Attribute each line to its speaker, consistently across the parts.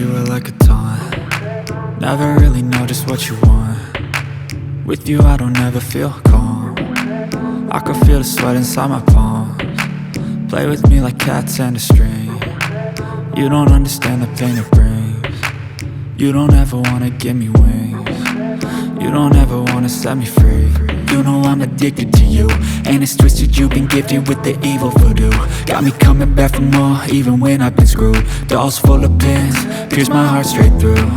Speaker 1: you were like a taunt. Never really know just what you want. With you I don't ever feel calm. I can feel the sweat inside my palms. Play with me like cats and a string. You don't understand the pain it brings. You don't ever wanna give me wings. You don't ever wanna set me free. You know I'm addicted to you, and it's twisted, you've been gifted with the evil voodoo. Got me coming back for more, even when I've been screwed. Dolls full of pins, pierce my heart straight through.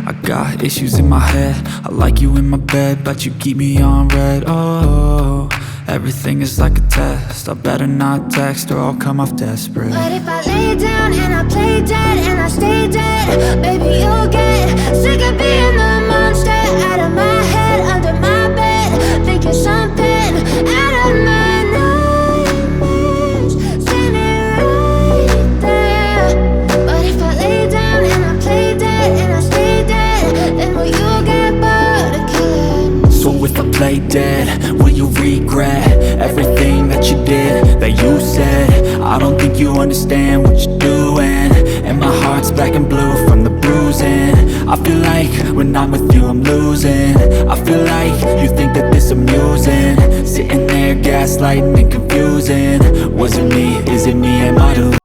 Speaker 1: I got issues in my head, I like you in my bed, but you keep me on red. Oh, everything is like a test, I better not text or I'll come off desperate.
Speaker 2: But if I lay down and I play dead and I stay dead, baby you'll get sick of being the monster out of my head, under my bed, thinking something out of my nightmares, standing right there. But if I lay down and I play dead and I stay dead, then will you get bored of killing?
Speaker 1: So if I play dead, will you regret everything that you did, that you said? I don't think you understand what you're doing, and my heart's black and blue from the bruising. I feel like when I'm with you I'm losing. I feel like you think that this amusing, sitting there gaslighting and confusing. Was it me? Is it me? Am I delusional?